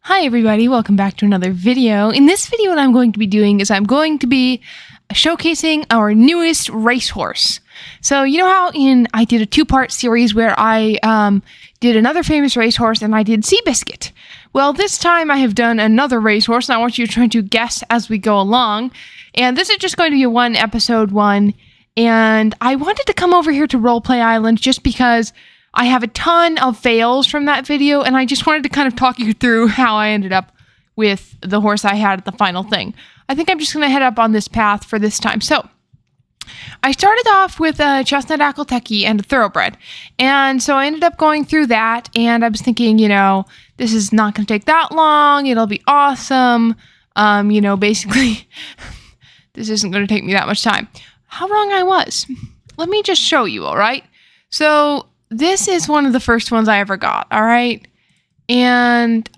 Hi everybody, welcome back to another video. In this video what I'm going to be doing is I'm going to be showcasing our newest racehorse. So you know how I did a two-part series where I did another famous racehorse and I did Seabiscuit. Well, this time I have done another racehorse and I want you to try to guess as we go along. And this is just going to be a one episode one. And I wanted to come over here to Roleplay Island just because I have a ton of fails from that video, and I just wanted to kind of talk you through how I ended up with the horse I had at the final thing. I think I'm just going to head up on this path for this time. So, I started off with a chestnut Accolteki and a thoroughbred, and so I ended up going through that, and I was thinking, this is not going to take that long, it'll be awesome, basically, this isn't going to take me that much time. How wrong I was. Let me just show you, alright? So, this is one of the first ones I ever got, all right? And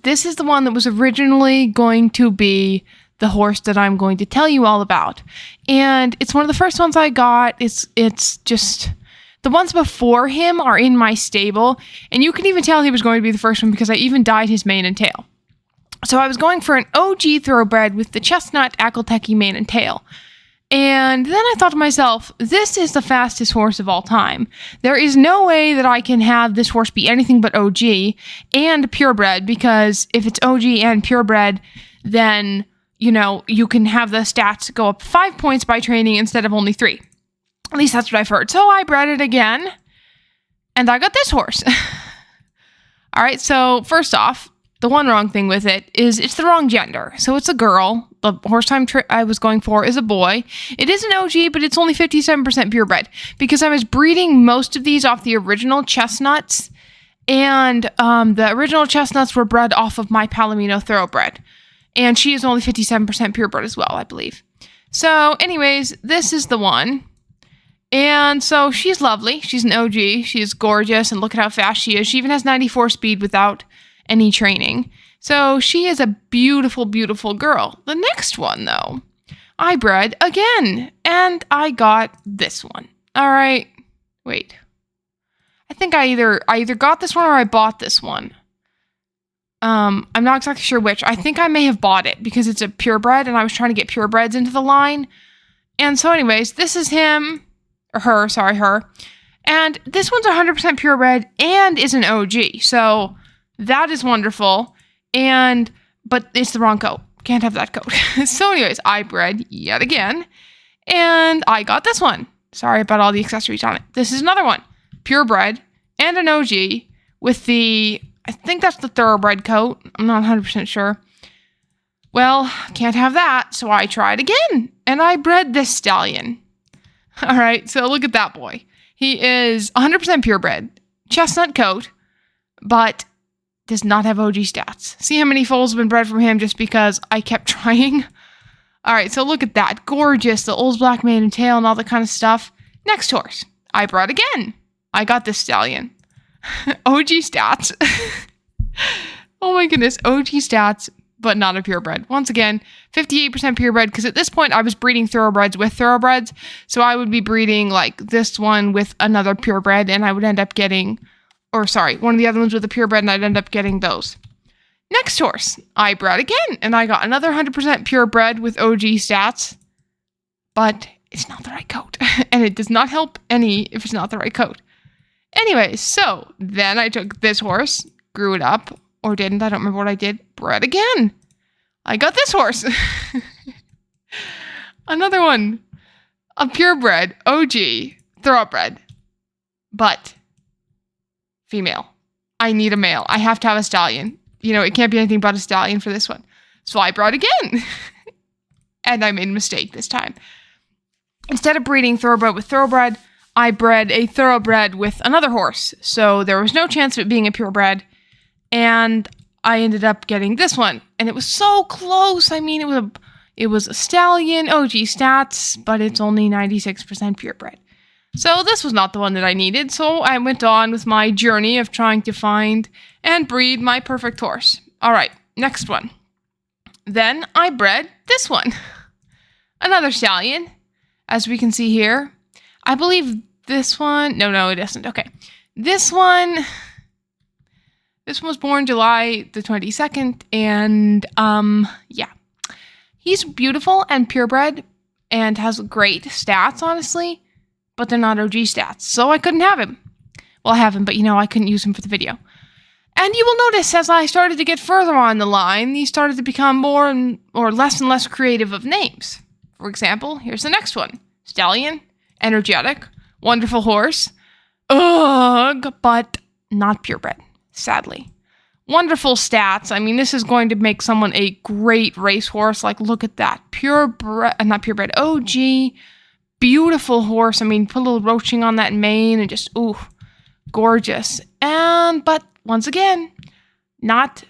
this is the one that was originally going to be the horse that I'm going to tell you all about. And it's one of the first ones I got. It's just, the ones before him are in my stable. And you can even tell he was going to be the first one because I even dyed his mane and tail. So I was going for an OG thoroughbred with the chestnut Accolteki mane and tail. And then I thought to myself, this is the fastest horse of all time. There is no way that I can have this horse be anything but OG and purebred, because if it's OG and purebred, then, you can have the stats go up 5 points by training instead of only 3. At least that's what I've heard. So I bred it again, and I got this horse. All right, so first off, the one wrong thing with it is it's the wrong gender. So it's a girl. The horse I was going for is a boy. It is an OG, but it's only 57% purebred because I was breeding most of these off the original chestnuts, and the original chestnuts were bred off of my Palomino thoroughbred, and she is only 57% purebred as well, I believe. So anyways, this is the one. And so she's lovely. She's an OG. She is gorgeous, and look at how fast she is. She even has 94 speed without any training. So she is a beautiful, beautiful girl. The next one, though, I bred again, and I got this one. All right, wait. I think I either got this one or I bought this one. I'm not exactly sure which. I think I may have bought it because it's a purebred, and I was trying to get purebreds into the line. And so, anyways, this is him or her. Sorry, her. And this one's 100% purebred and is an OG. So that is wonderful, but it's the wrong coat. Can't have that coat. So anyways, I bred yet again, and I got this one. Sorry about all the accessories on it. This is another one. Purebred and an OG with I think that's the thoroughbred coat. I'm not 100% sure. Well, can't have that, so I tried again, and I bred this stallion. All right, so look at that boy. He is 100% purebred, chestnut coat, but does not have OG stats. See how many foals have been bred from him just because I kept trying? Alright, so look at that. Gorgeous. The old black mane and tail and all that kind of stuff. Next horse. I bred again. I got this stallion. OG stats. Oh my goodness. OG stats, but not a purebred. Once again, 58% purebred, because at this point I was breeding thoroughbreds with thoroughbreds. So I would be breeding like this one with another purebred, and I would end up getting, one of the other ones with a purebred, and I'd end up getting those. Next horse, I bred again, and I got another 100% purebred with OG stats, but it's not the right coat, and it does not help any if it's not the right coat. Anyways, so then I took this horse, grew it up, or didn't, I don't remember what I did, bred again. I got this horse. Another one, a purebred, OG, thoroughbred, but female. I need a male. I have to have a stallion. It can't be anything but a stallion for this one. So I bred again. And I made a mistake this time. Instead of breeding thoroughbred with thoroughbred, I bred a thoroughbred with another horse. So there was no chance of it being a purebred. And I ended up getting this one. And it was so close. I mean, it was a stallion, OG stats, but it's only 96% purebred. So this was not the one that I needed, so I went on with my journey of trying to find and breed my perfect horse. Alright, next one. Then I bred this one. Another stallion, as we can see here. I believe this one, no, it isn't. Okay, this one, This one was born July the 22nd, and yeah. He's beautiful and purebred and has great stats, honestly, but they're not OG stats, so I couldn't have him. Well, I have him, but I couldn't use him for the video. And you will notice as I started to get further on the line, these started to become less and less creative of names. For example, here's the next one. Stallion, energetic, wonderful horse. Ugh, but not purebred, sadly. Wonderful stats. I mean, this is going to make someone a great racehorse. Like, look at that. Not purebred, OG. Beautiful horse. I mean, put a little roaching on that mane and just, ooh, gorgeous. But once again, not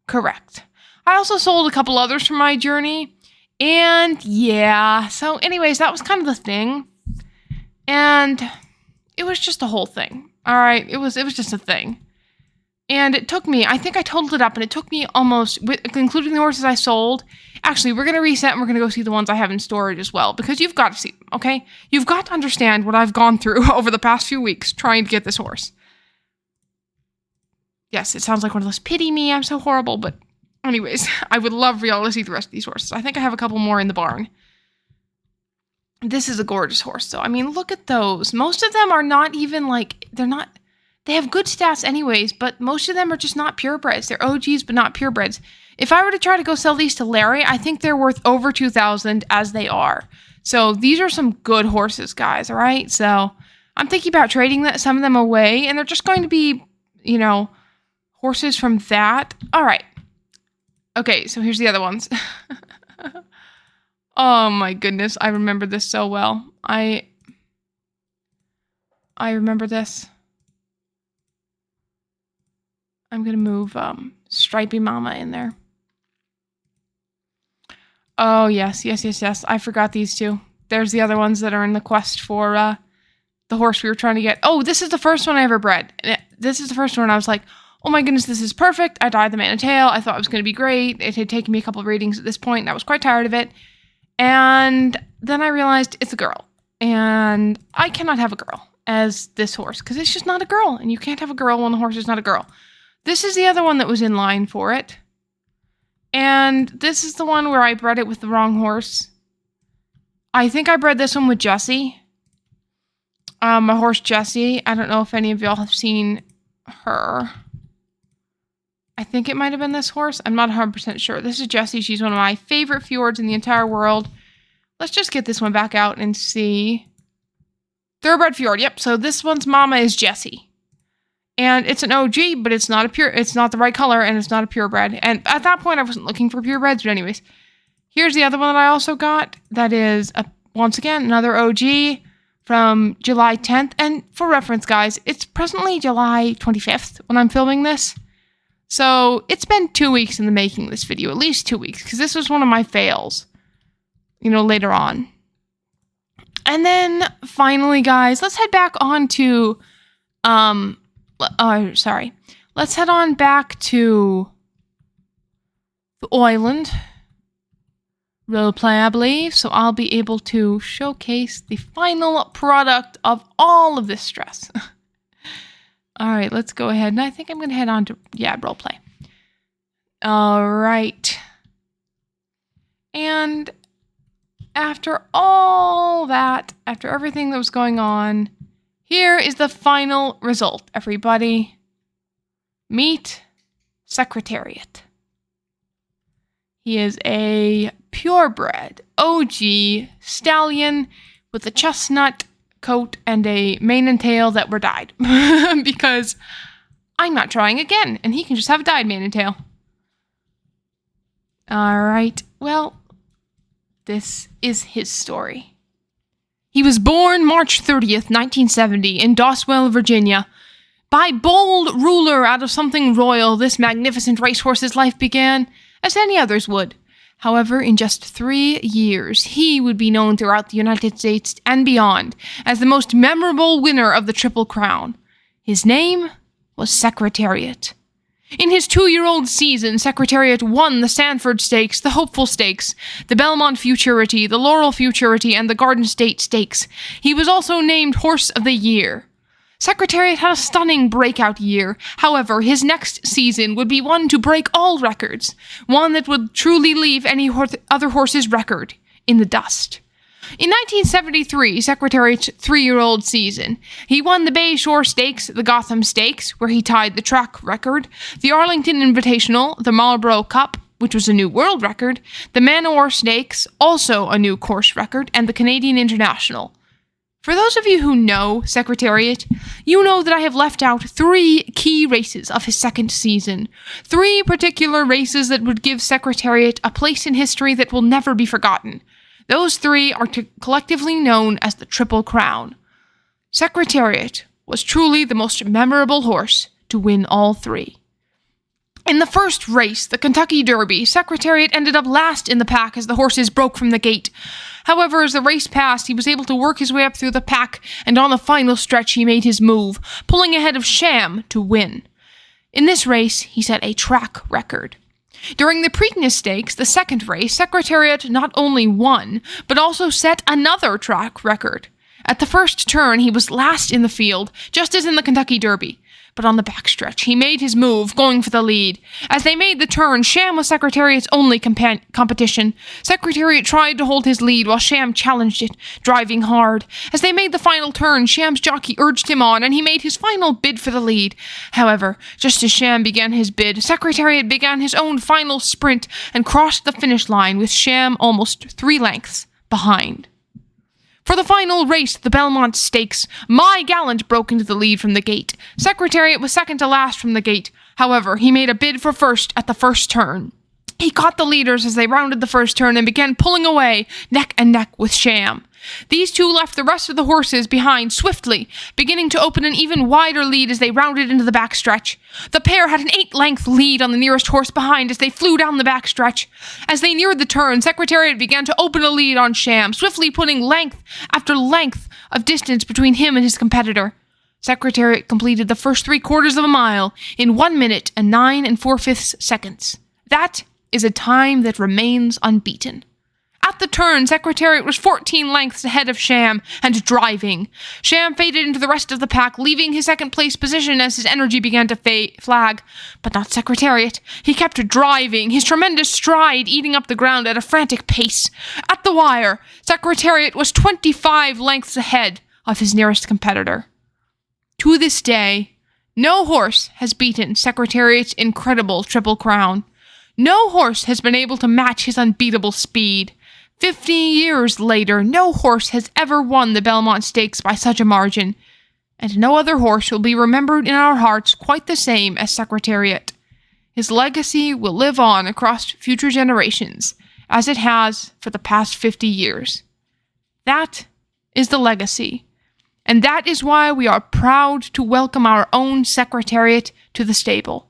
correct. I also sold a couple others from my journey. And yeah, so anyways, that was kind of the thing. And it was just a whole thing. All right, it was just a thing. And it took me, I think I totaled it up, and it took me almost, including the horses I sold. Actually, we're going to reset, and we're going to go see the ones I have in storage as well, because you've got to see them, okay? You've got to understand what I've gone through over the past few weeks trying to get this horse. Yes, it sounds like one of those, pity me, I'm so horrible, but anyways, I would love for y'all to see the rest of these horses. I think I have a couple more in the barn. This is a gorgeous horse, though. I mean, look at those. Most of them are not even like, they have good stats anyways, but most of them are just not purebreds. They're OGs, but not purebreds. If I were to try to go sell these to Larry, I think they're worth over $2,000 as they are. So these are some good horses, guys, all right? So I'm thinking about trading some of them away, and they're just going to be, horses from that. All right. Okay, so here's the other ones. Oh my goodness, I remember this so well. I remember this. I'm going to move Stripey Mama in there. Oh, yes. I forgot these two. There's the other ones that are in the quest for the horse we were trying to get. Oh, this is the first one I ever bred. This is the first one I was like, oh my goodness, this is perfect. I dyed the mane and tail. I thought it was going to be great. It had taken me a couple of readings at this point, and I was quite tired of it. And then I realized it's a girl. And I cannot have a girl as this horse, because it's just not a girl. And you can't have a girl when the horse is not a girl. This is the other one that was in line for it. And this is the one where I bred it with the wrong horse. I think I bred this one with Jessie. My horse Jessie. I don't know if any of y'all have seen her. I think it might have been this horse. I'm not 100% sure. This is Jessie. She's one of my favorite fjords in the entire world. Let's just get this one back out and see. Thoroughbred fjord. Yep. So this one's mama is Jessie. And it's an OG, but it's not the right color, and it's not a purebred. And at that point, I wasn't looking for purebreds, but anyways. Here's the other one that I also got. That is, once again, another OG from July 10th. And for reference, guys, it's presently July 25th when I'm filming this. So it's been 2 weeks in the making of this video, at least 2 weeks, because this was one of my fails, later on. And then finally, guys, let's head back on to, let's head on back to the island roleplay, I believe, so I'll be able to showcase the final product of all of this stress. All right, let's go ahead, and I think I'm going to head on to, roleplay. All right. And after all that, after everything that was going on, here is the final result, everybody. Meet Secretariat. He is a purebred OG stallion with a chestnut coat and a mane and tail that were dyed. Because I'm not trying again, and he can just have a dyed mane and tail. All right, well, this is his story. He was born March 30th, 1970, in Doswell, Virginia. By bold ruler out of something royal, this magnificent racehorse's life began, as any others would. However, in just 3 years, he would be known throughout the United States and beyond as the most memorable winner of the Triple Crown. His name was Secretariat. In his 2-year-old season, Secretariat won the Sanford Stakes, the Hopeful Stakes, the Belmont Futurity, the Laurel Futurity, and the Garden State Stakes. He was also named Horse of the Year. Secretariat had a stunning breakout year. However, his next season would be one to break all records, one that would truly leave any other horse's record in the dust. In 1973, Secretariat's 3-year-old season, he won the Bay Shore Stakes, the Gotham Stakes, where he tied the track record, the Arlington Invitational, the Marlborough Cup, which was a new world record, the Manor Stakes, also a new course record, and the Canadian International. For those of you who know Secretariat, you know that I have left out 3 key races of his second season. 3 particular races that would give Secretariat a place in history that will never be forgotten. Those 3 are collectively known as the Triple Crown. Secretariat was truly the most memorable horse to win all 3. In the first race, the Kentucky Derby, Secretariat ended up last in the pack as the horses broke from the gate. However, as the race passed, he was able to work his way up through the pack, and on the final stretch he made his move, pulling ahead of Sham to win. In this race, he set a track record. During the Preakness Stakes, the second race, Secretariat not only won, but also set another track record. At the first turn, he was last in the field, just as in the Kentucky Derby. But on the backstretch, he made his move, going for the lead. As they made the turn, Sham was Secretariat's only competition. Secretariat tried to hold his lead while Sham challenged it, driving hard. As they made the final turn, Sham's jockey urged him on, and he made his final bid for the lead. However, just as Sham began his bid, Secretariat began his own final sprint and crossed the finish line with Sham almost 3 lengths behind. For the final race, the Belmont Stakes, My Gallant broke into the lead from the gate. Secretariat was second to last from the gate. However, he made a bid for first at the first turn. He caught the leaders as they rounded the first turn and began pulling away, neck and neck with Sham. These two left the rest of the horses behind swiftly, beginning to open an even wider lead as they rounded into the backstretch. The pair had an 8-length lead on the nearest horse behind as they flew down the backstretch. As they neared the turn, Secretariat began to open a lead on Sham, swiftly putting length after length of distance between him and his competitor. Secretariat completed the first 3/4 of a mile in 1 minute and 9 4/5 seconds. That is a time that remains unbeaten. At the turn, Secretariat was 14 lengths ahead of Sham and driving. Sham faded into the rest of the pack, leaving his second-place position as his energy began to flag. But not Secretariat. He kept driving, his tremendous stride eating up the ground at a frantic pace. At the wire, Secretariat was 25 lengths ahead of his nearest competitor. To this day, no horse has beaten Secretariat's incredible Triple Crown. No horse has been able to match his unbeatable speed. 50 years later, no horse has ever won the Belmont Stakes by such a margin, and no other horse will be remembered in our hearts quite the same as Secretariat. His legacy will live on across future generations, as it has for the past 50 years. That is the legacy, and that is why we are proud to welcome our own Secretariat to the stable.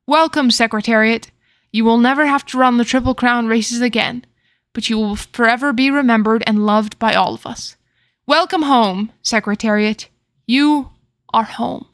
Welcome, Secretariat. You will never have to run the Triple Crown races again, but you will forever be remembered and loved by all of us. Welcome home, Secretariat. You are home.